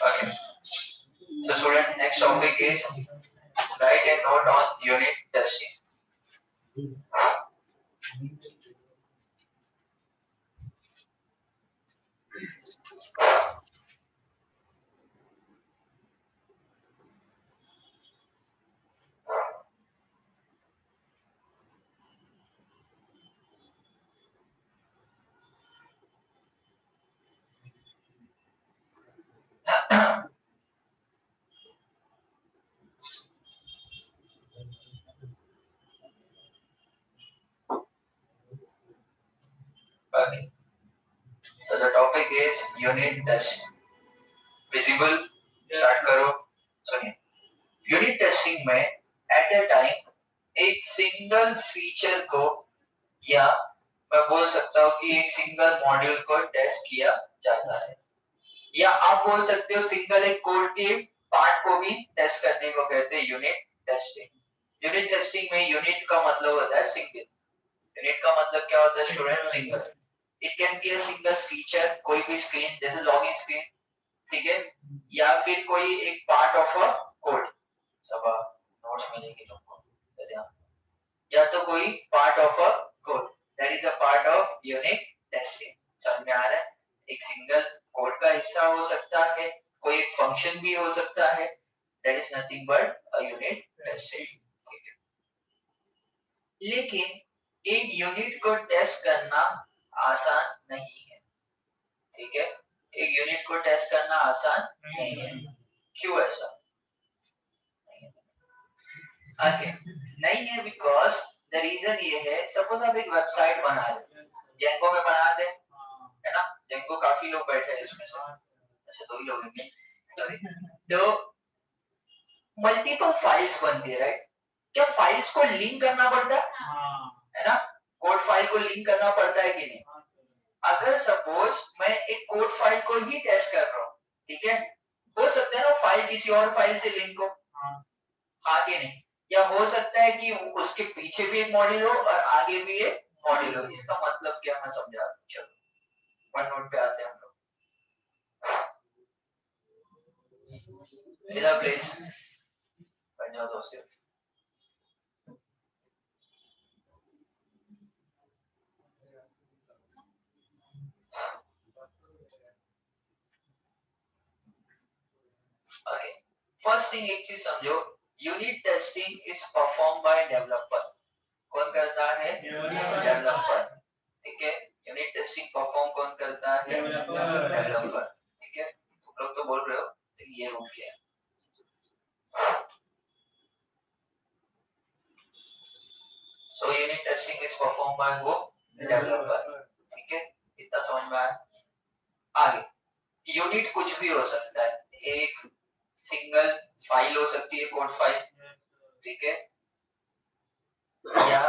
Okay. So student, next topic is write a note on unit testing. Okay. So the topic is unit test. Visible start करो. सुनिए. Unit testing में at a time एक single feature को या मैं बोल सकता हूँ कि एक सिंगल मॉड्यूल को टेस्ट किया जाता है या आप बोल सकते हो सिंगल एक कोड के पार्ट को भी टेस्ट करने को कहते हैं यूनिट टेस्टिंग। यूनिट टेस्टिंग में यूनिट का मतलब होता है सिंगल। यूनिट का मतलब क्या होता है student? Single. It can be a single feature, कोई भी स्क्रीन जैसे लॉगिन स्क्रीन, ठीक है, या फिर कोई एक पार्ट ऑफ अ कोड। सब नोट्स मिलेंगे तुमको जैसे यहाँ, या तो कोई part of a code, that is a part of unit testing. समझ में आ रहा है? एक सिंगल कोड का हिस्सा हो सकता है, कोई एक फंक्शन भी हो सकता है, that is nothing but a unit testing. ठीक है, लेकिन एक यूनिट को टेस्ट करना आसान नहीं है। ठीक है, एक यूनिट को टेस्ट करना आसान नहीं है। क्यों ऐसा? ओके, नहीं है बिकॉज द रीजन ये है, सपोज आप एक वेबसाइट बना रहे, जेंगो में बना दे, है ना? जेंगो काफी लोग बैठे हैं इसमें से, अच्छा दो ही लोग हैं, सॉरी। तो मल्टीपल फाइल्स बनती है, राइट? क्या फाइल्स को लिंक करना पड़ता है ना? कोड फाइल को लिंक करना पड़ता है कि नहीं? अगर सपोज मैं एक कोड फाइल को ही टेस्ट कर रहा हूँ, ठीक है, हो सकता है ना फाइल किसी और फाइल से लिंक हो, हाँ कि नहीं? या हो सकता है कि उसके पीछे भी एक मॉड्यूल हो और आगे भी एक मॉड्यूल हो। इसका मतलब क्या मैं समझा दूं। चलो वन नोट पे आते हैं हम लोग। इधर प्लीज बैठ जाओ दोस्तों। ओके, फर्स्ट थिंग एक चीज समझो, unit testing is perform by developer. कौन करता है? डेवलपर। ठीक है, यूनिट टेस्टिंग परफॉर्म कौन करता है? डेवलपर। ठीक है, तुम लोग तो बोल रहे हो लेकिन ये रूल क्या है? So unit testing is performed by who? Developer. ठीक है, इतना समझ में आया? आगे यूनिट कुछ भी हो सकता है, एक सिंगल फाइल हो सकती है, कोड फाइल, ठीक है, या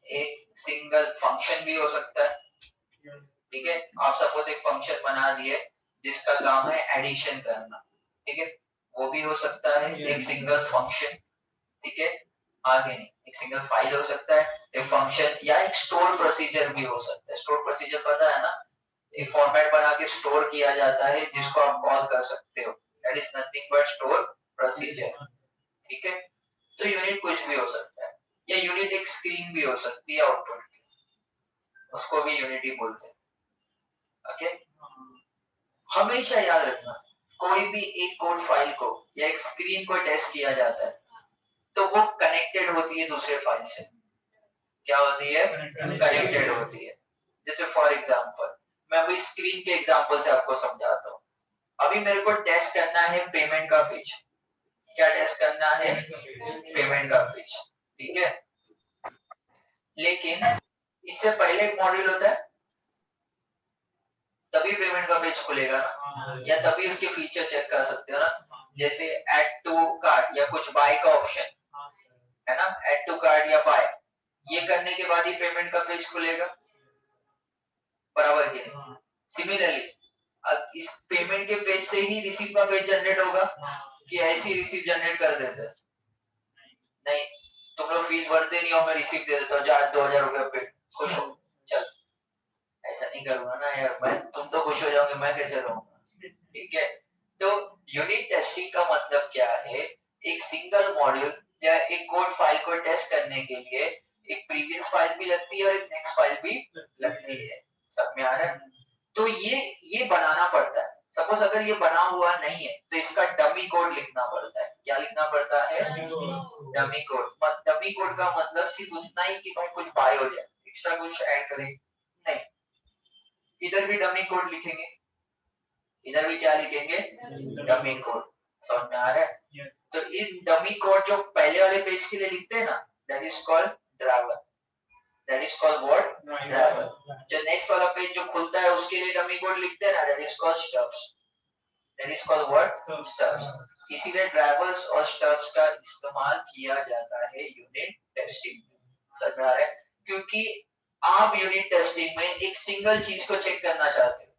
एक सिंगल फंक्शन भी हो सकता है। ठीक है, आप सपोज एक फंक्शन बना दिए जिसका काम है एडिशन करना, ठीक है, वो भी हो सकता है एक सिंगल फंक्शन। ठीक है, आगे नहीं, एक सिंगल फाइल हो सकता है, एक फंक्शन, या एक स्टोर प्रोसीजर भी हो सकता है। स्टोर प्रोसीजर पता है ना? एक फॉर्मेट बना के स्टोर किया जाता है जिसको आप कॉल कर सकते हो, that is nothing but store procedure. ठीक है, तो यूनिट कुछ भी हो सकता है, या यूनिट एक स्क्रीन भी हो सकती है आउटपुट की, उसको भी यूनिट ही बोलते हैं। ओके, हमेशा याद रखना, कोई भी एक कोड फाइल को या एक स्क्रीन को टेस्ट किया जाता है तो वो कनेक्टेड होती है दूसरे फाइल से। क्या होती है? कनेक्टेड होती है। जैसे फॉर एग्जांपल मैं अभी स्क्रीन के एग्जांपल से आपको समझाता हूँ। अभी मेरे को टेस्ट करना है पेमेंट का पेज। क्या टेस्ट करना है? पेमेंट का पेज, ठीक है, लेकिन इससे पहले एक मॉड्यूल होता है, तभी पेमेंट का पेज खुलेगा ना, या तभी उसके फीचर चेक कर सकते हो ना, जैसे ऐड टू कार्ट या कुछ बाय का ऑप्शन है ना, ऐड टू कार्ट या बाय, ये करने के बाद ही पेमेंट का पेज खुलेगा, बराबर के नहीं? सिमिलरली इस पेमेंट के पेज से ही रिसीव का पेज जनरेट होगा कि ऐसे ही रिसीव जनरेट कर देते हैं? नहीं, तुम लोग फीस भरते नहीं हो, मैं रिसीव दे देता हूँ 2,000 रुपए पे, खुश हो, चल। ऐसा नहीं करूंगा ना यार मैं, तुम तो खुश हो जाओगे, मैं कैसे रहूंगा? ठीक है, तो सिंगल मॉड्यूल या एक कोड फाइल को टेस्ट करने के लिए एक प्रीवियस फाइल भी लगती है और एक नेक्स्ट फाइल भी लगती है। सब में आ रहा है? तो ये बनाना पड़ता है। सपोज अगर ये बना हुआ नहीं है तो इसका डमी कोड लिखना पड़ता है। क्या लिखना पड़ता है? Dummy code. डमी कोड का मतलब सिर्फ उतना ही कि भाई कुछ बाय हो जाए, एक्स्ट्रा कुछ ऐड करें नहीं। इधर भी डमी कोड लिखेंगे, इधर भी क्या लिखेंगे? Dummy code. समझ में आ रहा है? तो इन डमी कोड जो पहले वाले पेज के लिए लिखते हैं ना, that is called driver. That is called what? Driver. जो नेक्स्ट वाला पेज जो खुलता है उसके लिए डमी कोड लिखते हैं ना, that is called stubs. That is called what? Stubs. इसीलिए ड्राइवर्स और स्टब्स का इस्तेमाल किया जाता है यूनिट टेस्टिंग में। समझ में आ रहा है? क्योंकि आप यूनिट टेस्टिंग में एक सिंगल चीज को चेक करना चाहते हो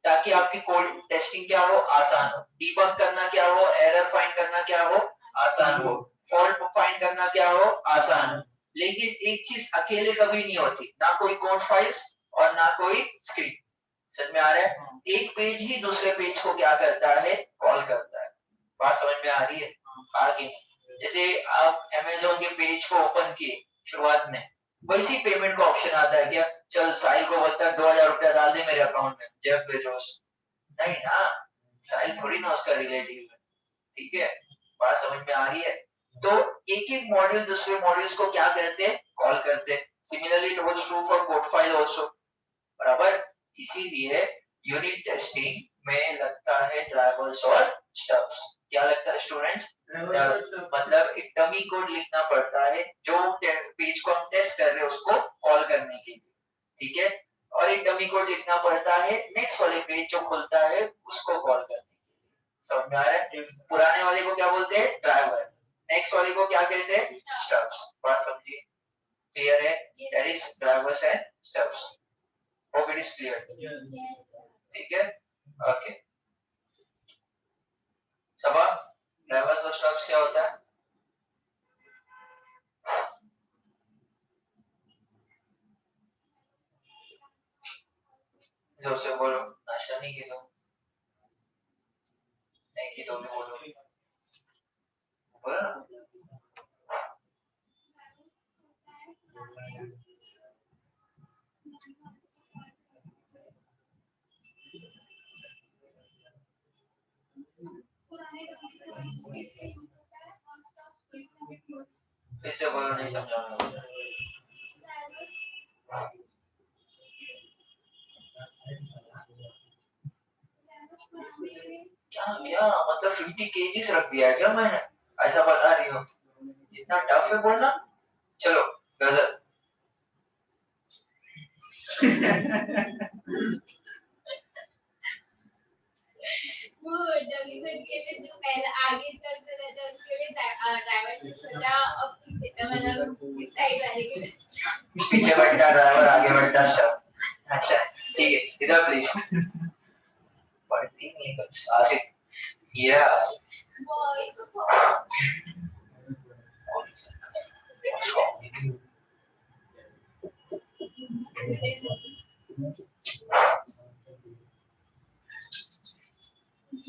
ताकि आपकी कोड टेस्टिंग क्या हो? आसान हो। डीबग करना क्या हो? एरर फाइंड करना क्या हो? आसान हो। फॉल्ट फाइंड करना क्या हो? आसान हो। लेकिन एक चीज अकेले कभी नहीं होती, ना कोई कोड फाइल्स और ना कोई स्क्रिप्ट। समझ में आ रहा है? एक पेज ही दूसरे पेज को क्या करता है? कॉल करता है। बात समझ में आ रही है? आगे जैसे आप अमेज़न के पेज को ओपन किए शुरुआत में, वैसी पेमेंट का ऑप्शन आता है क्या? चल साहिल को बता 2000 रुपया डाल दे मेरे अकाउंट में, जेफ बेजोस। नहीं ना, साहिल थोड़ी ना उसका रिलेटिव है। ठीक है, बात समझ में आ रही है? तो एक एक मॉड्यूल दूसरे मॉड्यूल्स को क्या करते हैं? कॉल करते हैं। Similarly it was true for code file also. बराबर। इसीलिए यूनिट टेस्टिंग में लगता है ड्राइवर्स और स्टब्स। क्या लगता है स्टूडेंट्स? मतलब एक डमी कोड लिखना पड़ता है जो पेज को हम टेस्ट कर रहे हैं उसको कॉल करने के लिए। ठीक है, और एक डमी कोड लिखना पड़ता है नेक्स्ट वाले पेज जो खुलता है उसको कॉल करने के लिए। समझ में आ रहा है? पुराने वाले को क्या बोलते हैं? ड्राइवर। नेक्स्ट वाले को क्या कहते हैं? स्टब्स। बात समझिए? क्लियर है? That is drivers and stubs. Hope it is clear. ठीक है? ओके। सबा ड्राइवर्स और स्टब्स क्या होता है? जोर से बोलो। नाश्ता नहीं किया? नहीं की तो भी बोलो। बोलो ना। फिर से बोलो, नहीं समझा मैं। क्या क्या मतलब 50 केजीस रख दिया है क्या मैंने? ऐसा बता रही हो? इतना टफ है बोलना? चलो गलत। वो डब्ल्यूजेड के लिए जो पहले आगे चलते रहता है उसके लिए ड्राइवर से छोटा और पीछे मतलब इस साइड वाले के लिए पीछे बैठा ड्राइवर, आगे बैठा स्टब। अच्छा ठीक है, इधर प्लीज। पढ़ती नहीं बस। आसिफ, ये है आसिफ।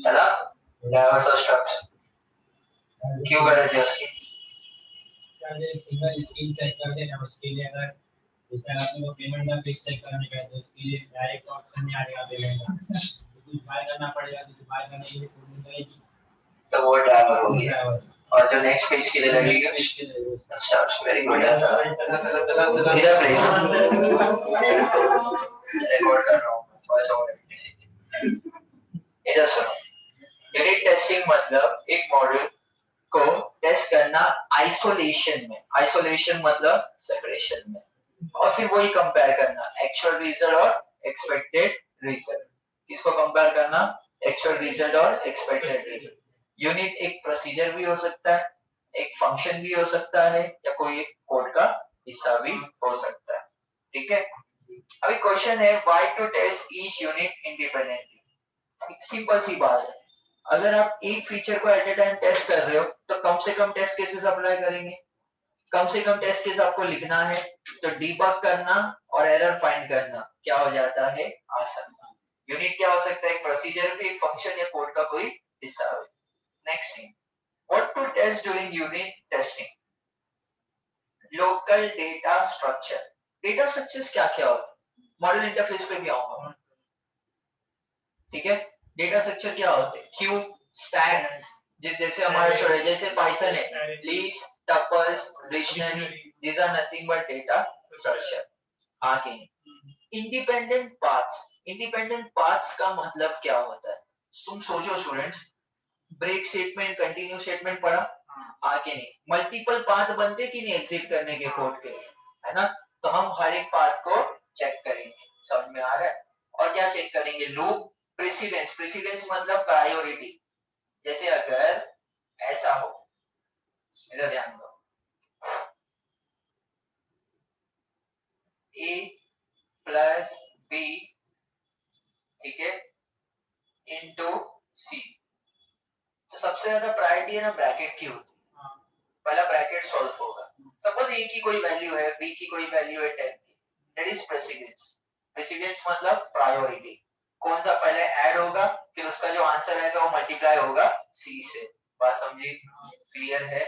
चला ड्राइवर्स और स्टब्स क्यों कर रहे थे उसकी? सिंगल स्क्रीन चेक कर देना, उसके लिए अगर जैसे आपको पेमेंट का फिक्स चेक करने का है तो उसके लिए डायरेक्ट ऑप्शन नहीं आएगा पेमेंट का, कुछ बाय करना पड़ेगा, तो बाय करने के लिए पेमेंट रहेगी तो वो ड्राइवर हो गया। और जो नेक्स्ट पेज के लिए लगेगी स्टब्स। Very good. इधर प्लीज। रिकॉर्ड कर रहा हूँ वॉइस ओवर। इधर सुनो। यूनिट टेस्टिंग मतलब एक मॉड्यूल को टेस्ट करना आइसोलेशन में। आइसोलेशन मतलब सेपरेशन में। और फिर वही कंपेयर करना एक्चुअल रिजल्ट और एक्सपेक्टेड रिजल्ट। किसको कंपेयर करना? एक्चुअल रिजल्ट और एक्सपेक्टेड रिजल्ट। यूनिट एक प्रोसीजर भी हो सकता है, एक फंक्शन भी हो सकता है, या कोई एक कोड का हिस्सा भी हो सकता है। ठीक है, अभी क्वेश्चन है why to test each unit independently. Simple सी बात है, अगर आप एक फीचर को एट ए टाइम टेस्ट कर रहे हो तो कम से कम टेस्ट केसेस अप्लाई करेंगे। कम से कम टेस्ट केस आपको लिखना है तो डीबग करना और एरर फाइंड करना क्या हो जाता है? आसान। यूनिट क्या हो सकता है? एक प्रोसीजर भी, एक फंक्शन या कोड का कोई हिस्सा हो। Next thing, What to test during unit testing? Local data structure. Data structures क्या क्या होता है? मॉडल इंटरफेस पे भी आऊंगा, ठीक है? डेटा स्ट्रक्चर क्या होते हैं? क्यू, स्टैक, जैसे हमारा स्टोरेज, जैसे पाइथन है, list, tuples, dictionary, these are nothing but data structure. आगे इंडिपेंडेंट पाथ्स. इंडिपेंडेंट पाथ्स का मतलब क्या होता है? तुम सोचो students, break statement, continue statement पढ़ा? आगे नहीं, मल्टीपल पाथ बनते कि नहीं एग्जिट करने के कोड के, है ना? तो हम हर एक पाथ को चेक करेंगे, समझ में आ रहा है? और क्या चेक करेंगे? Loop, precedence. प्रेसिडेंस मतलब प्रायोरिटी. जैसे अगर ऐसा हो, इधर ध्यान दो, ए प्लस बी, ठीक है, इंटू सी, तो सबसे ज्यादा प्रायोरिटी है ना ब्रैकेट की होती है. पहला ब्रैकेट सॉल्व होगा. सपोज ए की कोई वैल्यू है, बी की कोई वैल्यू है 10 की, दैट इज प्रेसिडेंस. प्रेसिडेंस मतलब प्रायोरिटी. कौन सा पहले ऐड होगा, फिर उसका जो आंसर आएगा वो मल्टीप्लाई होगा सी से. बात समझी? क्लियर है?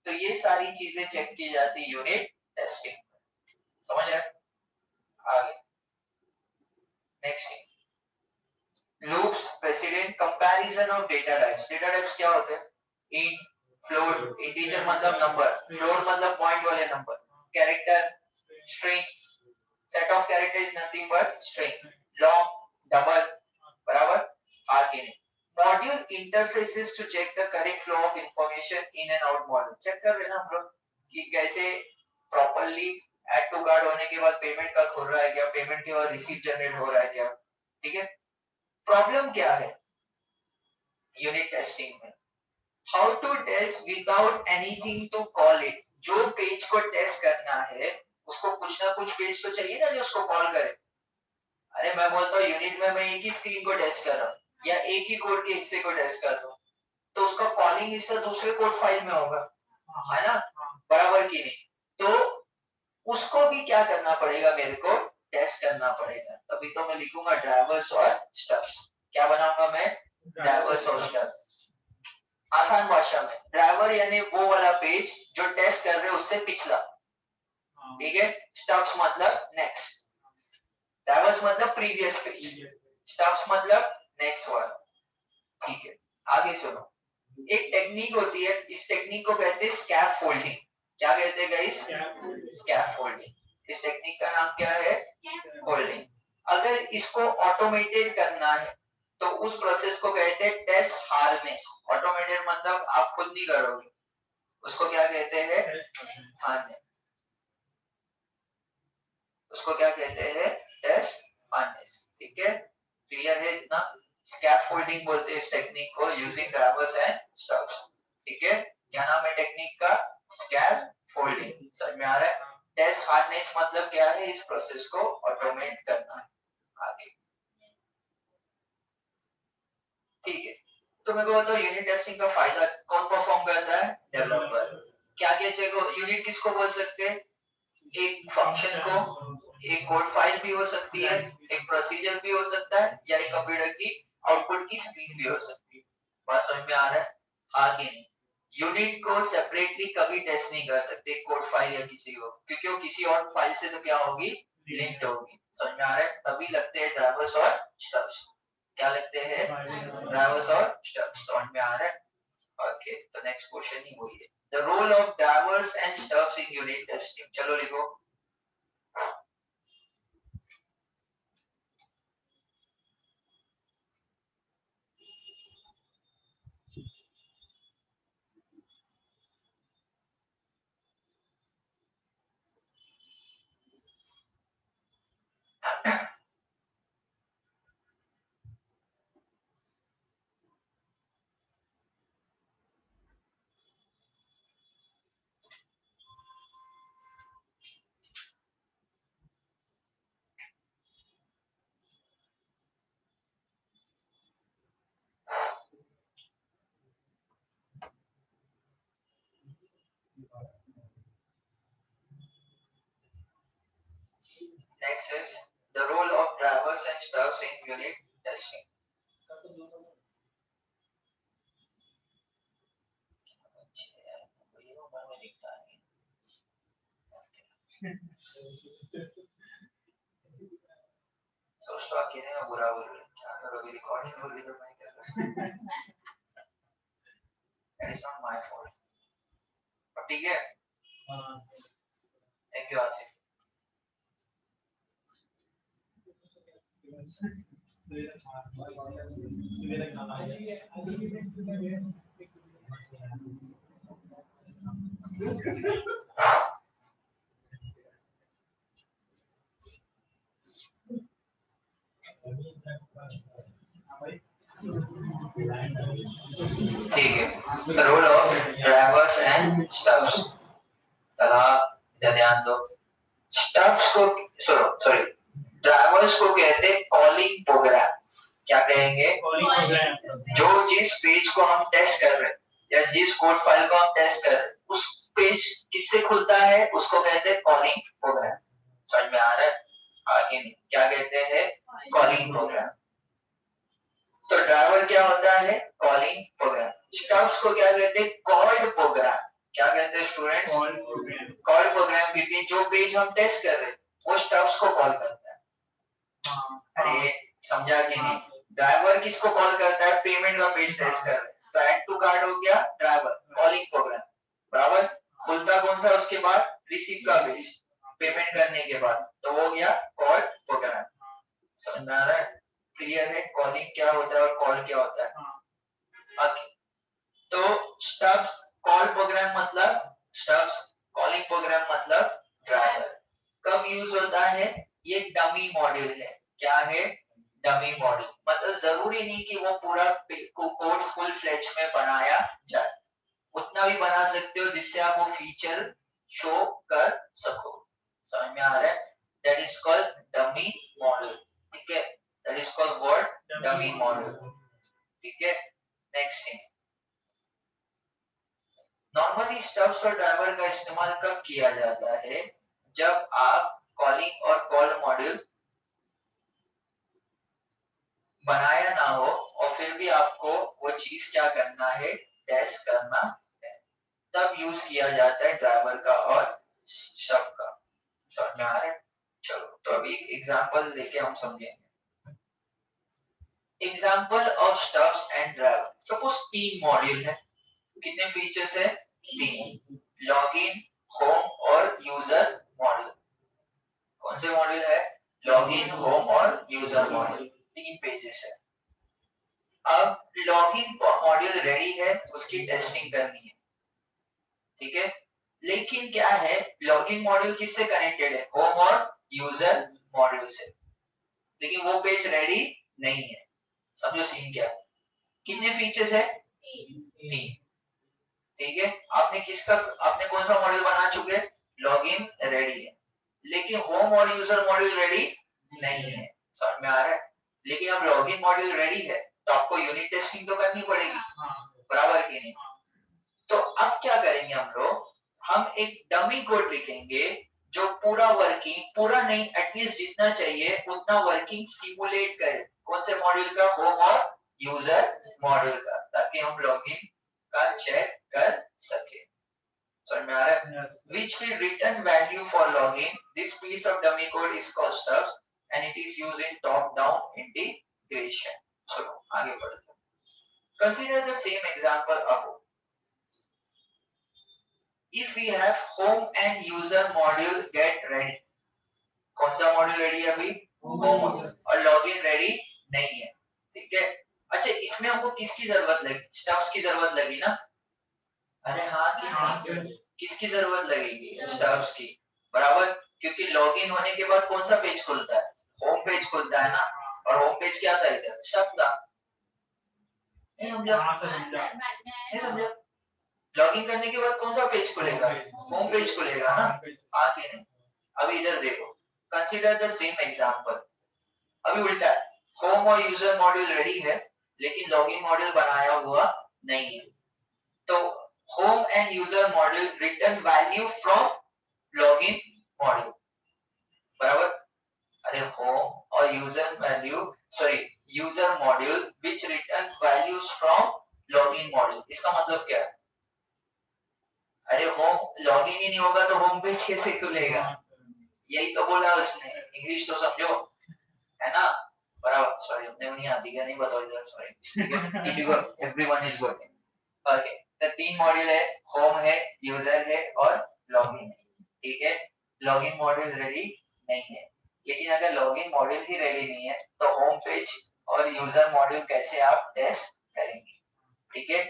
तो ये सारी चीजें चेक की जाती यूनिट टेस्टिंग. समझ रहे? आगे next, loops, president, comparison of data types. Data types क्या होते हैं? इंट, फ्लोट, इंटीजर मतलब नंबर, फ्लोट मतलब पॉइंट वाले number, character, string, set of character is nothing but string, long, double, बराबर. आगे नहीं, module interfaces to check the correct flow of information in and out module. Check कर रहे हैं ना हम लोग कि कैसे प्रॉपर्ली ऐड टू कार्ड होने के बाद पेमेंट का खुल रहा है क्या, पेमेंट के बाद रिसीट जनरेट हो रहा है क्या, ठीक है? प्रॉब्लम क्या है यूनिट टेस्टिंग में? How to test without anything to call it. जो पेज को टेस्ट करना है उसको कुछ ना कुछ पेज तो चाहिए ना जो उसको कॉल करे. अरे मैं बोलता हूँ यूनिट में मैं एक ही स्क्रीन को टेस्ट कर रहा हूँ या एक ही कोड के हिस्से को टेस्ट कर रहा हूँ, तो उसका कॉलिंग हिस्सा दूसरे कोड फाइल में होगा, है ना? बराबर की नहीं? तो उसको भी क्या करना पड़ेगा, मेरे को टेस्ट करना पड़ेगा. तभी तो मैं लिखूंगा ड्राइवर्स और स्टब्स. क्या बनाऊंगा मैं? ड्राइवर्स और स्टब्स. आसान भाषा में ड्राइवर यानी वो वाला पेज जो टेस्ट कर रहे हैं उससे पिछला, ठीक है? स्टब्स मतलब नेक्स्ट, ड्राइवर्स मतलब प्रीवियस पेज, स्टब्स मतलब नेक्स्ट वन, ठीक है? आगे सुनो, एक टेक्निक होती है, इस टेक्निक को कहते हैं स्कैफोल्डिंग. क्या कहते हैं गाइस? स्कैफोल्डिंग. इस टेक्निक का नाम क्या है? फोल्डिंग. अगर इसको ऑटोमेटेड करना है तो उस प्रोसेस को कहते हैं टेस्ट हार्नेस. ऑटोमेटेड मतलब आप खुद नहीं करोगे, उसको क्या कहते हैं? हार्नेस. उसको क्या कहते हैं? Test harness. ठीक है? क्लियर है इतना? स्कैफोल्डिंग बोलते हैं इस टेक्निक को, यूजिंग ड्राइवर्स एंड स्टब्स. ठीक है? क्या नाम है टेक्निक का? स्कैफोल्डिंग. समझ में आ रहा है? टेस्ट हार्नेस मतलब क्या है? इस प्रोसेस को ऑटोमेट करना है. आगे ठीक है, तो मेरे को बताओ यूनिट टेस्टिंग का फायदा कौन परफॉर्म करता है? डेवलपर. क्या क्या चेक हो? यूनिट किसको बोल सकते हैं? एक फंक्शन को, एक कोड फाइल भी हो सकती है, एक प्रोसीजर भी हो सकता है, या एक कंप्यूटर की आउटपुट की स्क्रीन भी हो सकती है. बात समझ में आ रहा है? आगे नहीं, यूनिट को सेपरेटली कभी टेस्ट नहीं कर सकते कोड फाइल या किसी को, क्योंकि वो किसी और फाइल से तो क्या होगी? लिंक्ड होगी. समझ में आ रहा है? तभी लगते हैं ड्राइवर्स और स्टब्स. क्या लगते हैं? ड्राइवर्स और स्टब्स. समझ में आ रहा है? ओके, तो नेक्स्ट क्वेश्चन ही वही है, the role of drivers and stubs in unit testing. चलो लिखो. Next is the role of drivers and stubs in unit testing. सोचता अकेले में बुरा बोल रहा हूँ, क्या करो, अभी रिकॉर्डिंग हो रही तो मैं क्या करूँ? That is not my fault. अब ठीक है, थैंक यू आसिफ। ठीक है, role of drivers and stubs. ध्यान दो, स्टब्स को सॉरी ड्राइवर्स को कहते हैं कॉलिंग प्रोग्राम। क्या कहेंगे? जो जिस पेज को हम टेस्ट कर रहे हैं या जिस कोड फाइल को हम टेस्ट कर रहे हैं उस पेज किससे खुलता है उसको कहते हैं कॉलिंग प्रोग्राम। समझ में आ रहा है? आगे नहीं, क्या कहते हैं? Calling program. तो ड्राइवर क्या होता है? Calling program. स्टब्स को क्या कहते हैं? Called programme. क्या कहते हैं स्टूडेंट्स? कॉल्ड प्रोग्राम, क्योंकि जो पेज हम टेस्ट कर रहे हैं वो स्टब्स को कॉल करता है। अरे समझा कि नहीं? ड्राइवर किसको कॉल करता है? पेमेंट का पेज टेस्ट कर रहे हैं तो ऐड टू कार्ड हो गया ड्राइवर, कॉलिंग प्रोग्राम। बराबर, खुलता कौन सा उसके बाद? रिसीव का पेज, पेमेंट करने के बाद, तो वो हो गया कॉल प्रोग्राम। समझ में आ रहा है? क्लियर है कॉलिंग क्या होता है और कॉल क्या होता है? ओके, तो स्टब्स कॉल प्रोग्राम मतलब स्टब्स, कॉलिंग प्रोग्राम मतलब ड्राइवर। कब यूज होता है? ये डमी मॉड्यूल है। क्या है? Dummy module. मतलब जरूरी नहीं कि वो पूरा कोड फुल फ्लेज में बनाया जाए, उतना भी बना सकते हो जिससे आप वो फीचर शो कर सको। समझ में आ रहा है? That is called dummy module. ठीक है, that is called what? Dummy module. ठीक है, नेक्स्ट थिंग, नॉर्मली स्टब्स और ड्राइवर का इस्तेमाल कब किया जाता है? जब आप कॉलिंग और कॉल मॉड्यूल बनाया ना हो और फिर भी आपको वो चीज क्या करना है? टेस्ट करना है, तब यूज किया जाता है ड्राइवर का और स्टब का। समझ में आ रहा है? चलो तो अभी एग्जांपल लेके हम समझेंगे। Example of stubs and driver. Suppose 3 module है, कितने फीचर्स है? 3। लॉगिन, होम और यूजर मॉड्यूल। कौन से मॉड्यूल है? लॉगिन, होम और यूजर मॉड्यूल। 3 पेजेस है। अब लॉगिन मॉड्यूल रेडी है, उसकी टेस्टिंग करनी है। ठीक है, लेकिन क्या है, लॉगिन मॉड्यूल किससे कनेक्टेड है? होम और यूजर मॉड्यूल से, लेकिन वो पेज रेडी नहीं है। समझो सीन क्या है? कितने फीचर्स है? 3। ठीक है, आपने कौन सा मॉड्यूल बना चुके? लॉगिन रेडी है, लेकिन होम और यूजर मॉड्यूल रेडी नहीं है। समझ में आ रहा है? लेकिन अब लॉगिन मॉड्यूल रेडी है तो आपको यूनिट टेस्टिंग तो करनी पड़ेगी, बराबर की नहीं? तो अब क्या करेंगे हम लोग? हम एक डमी कोड लिखेंगे जो पूरा वर्किंग, पूरा नहीं एटलीस्ट जितना चाहिए उतना वर्किंग सिमुलेट करे। कौन से मॉड्यूल का? होम और यूजर मॉड्यूल का, ताकि हम लॉगिन का चेक कर सके। समझ में आ रहा है? Which will return value for login. This piece of dummy code is called stubs and it is used in top-down integration. चलो आगे बढ़ते हैं. Consider the same example above. If we have home and user module get ready. कौन सा module ready है अभी? Home module. और login ready नहीं है। ठीक है, अच्छा इसमें हमको किसकी जरूरत लगी? स्टब्स की जरूरत लगी ना? अरे हाँ कि नहीं? किसकी जरूरत लगेगी? स्टब्स की, बराबर, क्योंकि लॉगिन होने के बाद कौन सा पेज खुलता है? होम पेज खुलता है ना, और होम पेज क्या था इधर? स्टब था। नहीं समझा? लॉगिन करने के बाद कौन सा पेज खुलेगा? होम पेज खुलेगा ना, आगे नहीं। अभी इधर देखो, कंसीडर द सेम एग्जांपल। अभी उल्टा है, होम और यूजर मॉड्यूल रेडी है लेकिन लॉगिन मॉड्यूल बनाया हुआ नहीं है। तो home and user module return value from login module, बराबर? अरे home और user module which return values from login module, इसका मतलब क्या है? अरे home लॉगिन ही नहीं होगा तो होम पेज कैसे खुलेगा? यही तो बोला उसने, इंग्लिश तो समझो, है ना? बराबर, सॉरी अपने को नहीं आती क्या, नहीं बताओ इधर, सॉरी। किसी को, एवरीवन इज गुड। ओके, तो 3 मॉड्यूल है, होम है, यूजर है और लॉगिन है, ठीक है? लॉगिन मॉड्यूल रेडी नहीं है, लेकिन अगर लॉगिन मॉड्यूल ही रेडी नहीं है तो होम पेज और यूजर मॉड्यूल कैसे आप टेस्ट करेंगे, ठीक है?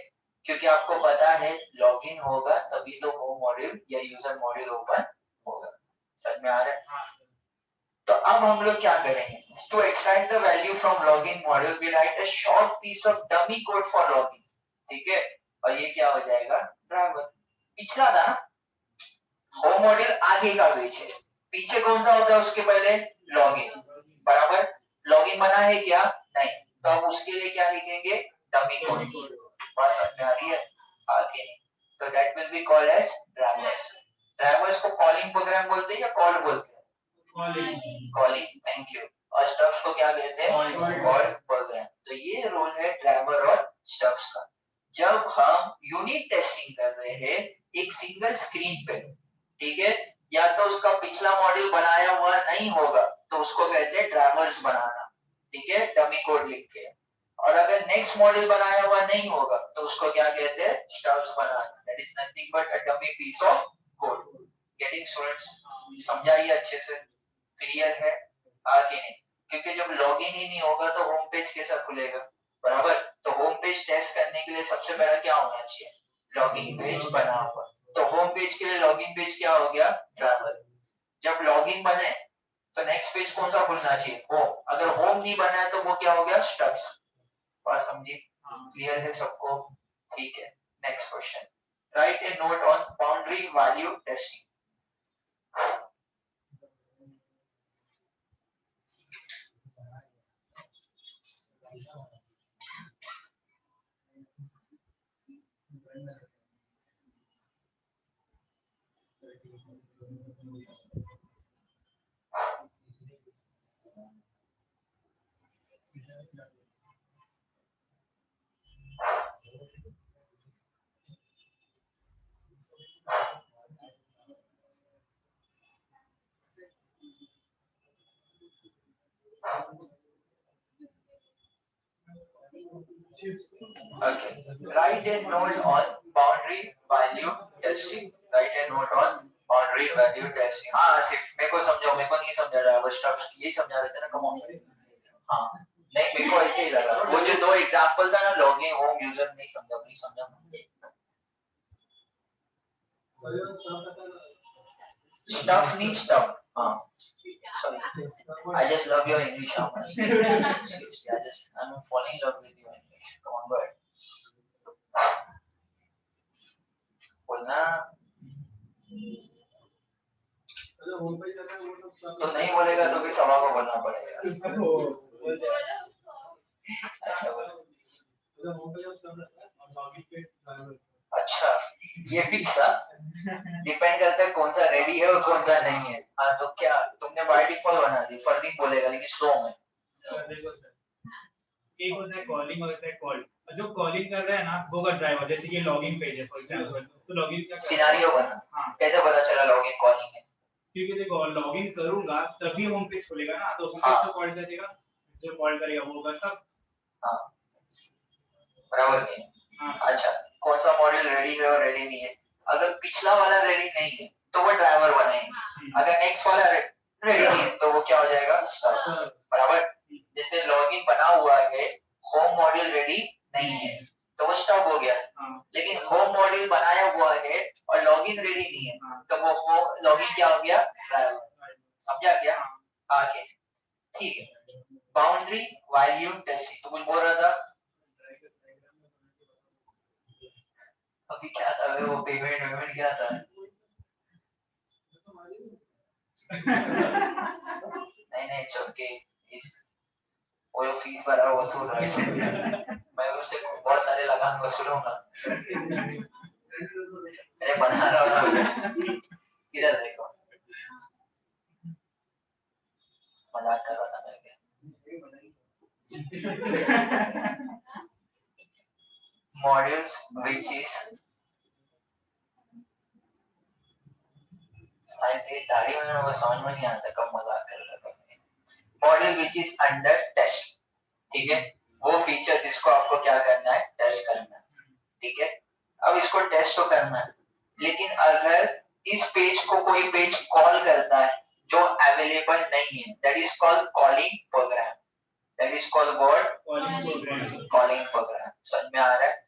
क्योंकि आपको पता है लॉगिन होगा तभी तो होम मॉड्यूल या यूजर मॉड्यूल ओपन होगा, समझ में आ रहा है? तो अब हम लोग क्या करेंगे, to extract the value from login module we write a short piece of dummy code for login, ठीक है? और ये क्या हो जाएगा, ड्राइवर। पिछला था ना, होम मॉड्यूल आगे का पेज है, पीछे कौन सा होता है उसके पहले, लॉगिन, बराबर? लॉगिन बना है क्या, नहीं, तो हम उसके लिए क्या लिखेंगे, डमी कोड। बात समझ में आ रही है? आगे तो that will be called as drivers. Drivers को कॉलिंग प्रोग्राम बोलते हैं या कॉल बोलते हैं, कॉलिंग, थैंक यू। और स्टब्स को क्या कहते हैं, कॉल प्रोग्राम। तो ये रोल है ड्राइवर और स्टब्स का। जब हम यूनिट टेस्टिंग कर रहे हैं एक सिंगल स्क्रीन पे, ठीक है, या तो उसका पिछला मॉड्यूल बनाया हुआ नहीं होगा तो उसको कहते हैं ड्राइवर्स बनाना, ठीक है, डमी कोड लिख के। और अगर नेक्स्ट मॉड्यूल बनाया हुआ नहीं होगा तो उसको क्या कहते हैं, स्टब्स बनाना, that is nothing but a dummy piece of code. Getting students? समझाइए अच्छे से, क्लियर है? आगे नहीं, क्योंकि जब लॉगिन ही नहीं होगा तो होम पेज कैसा खुलेगा, बराबर? तो होम पेज टेस्ट करने के लिए सबसे पहले क्या होना चाहिए, लॉगिन पेज बना हुआ। तो होम पेज के लिए लॉगिन पेज क्या हो गया, ड्राइवर। जब लॉगिन बने तो नेक्स्ट पेज कौन सा खुलना चाहिए, होम। अगर होम नहीं बना है तो वो क्या हो गया, स्टब्स। बात समझी, क्लियर है सबको? ठीक है, next question, right A note on boundary value testing. Okay. Write a note on boundary value testing. Write a note on boundary value testing. हाँ सिर्फ मेरे को समझो, मेरे को नहीं समझा रहा, बस स्टब्स यही समझा देते ना, कम ऑन। हाँ नहीं, मेरे को ऐसे ही लगा, वो जो 2 एग्जांपल था ना, लॉगिन, होम, यूजर, नहीं समझा, नहीं समझा। स्टफ नहीं, स्टफ, हाँ, sorry. I just love your English, Aman. Seriously, I'm falling in love with your English. Come on, go ahead. बोलना तो नहीं बोलेगा तो भी सभा को बोलना पड़ेगा। अच्छा अच्छा, ये फिक्स था, डिपेंड करता है कौन सा रेडी है और कौन सा नहीं है। हाँ तो क्या तुमने बाय डिफॉल्ट बना दी, फर्दिंग बोलेगा लेकिन स्लो में। एक होता है कॉलिंग, होता है कॉल। जो कॉलिंग कर रहा है ना वो का ड्राइवर, जैसे कि लॉगिन पेज है फॉर एग्जांपल, तो लॉगिन क्या सिनेरियो बना। हाँ कैसे पता चला लॉगिन कॉलिंग है, क्योंकि देखो लॉगिन करूंगा तभी होम पेज खुलेगा ना, तो होम पेज को कॉल करेगा, जो कॉल करेगा वो होगा सब। हाँ बराबर है। हाँ अच्छा, कौन सा मॉड्यूल रेडी है और रेडी नहीं है, अगर पिछला वाला रेडी नहीं है तो वो ड्राइवर बनाएंगे, अगर नेक्स्ट वाला रेडी नहीं है तो वो क्या हो जाएगा, स्टब, बराबर? जैसे लॉगिन बना हुआ है, होम मॉड्यूल रेडी नहीं है तो वो स्टॉप हो गया, लेकिन होम मॉड्यूल बनाया हुआ है और लॉगिन रेडी नहीं है तो वो लॉगिन क्या हो गया, ड्राइवर। समझा क्या? आगे ठीक है, बाउंड्री वैल्यू टेस्टिंग, तो कुछ बोल रहा था अभी, क्या था वो, पेमेंट क्या था? नहीं छोके, वो जो फीस भरा वसूल रहा है, मैं उससे बहुत सारे लगान वसूलूंगा। अरे बना रहा हूँ, इधर देखो, मजाक कर रहा था मैं। Modules which is साइड ये दाढ़ी में मेरे को समझ में नहीं आता कब मजाक कर रहा कब नहीं। Model which is under test, ठीक है, वो फीचर जिसको आपको क्या करना है, टेस्ट करना है, ठीक है। अब इसको टेस्ट तो करना है, लेकिन अगर इस पेज को कोई पेज कॉल करता है जो अवेलेबल नहीं है, that is called calling program, that is called what, calling program. समझ में आ रहा है?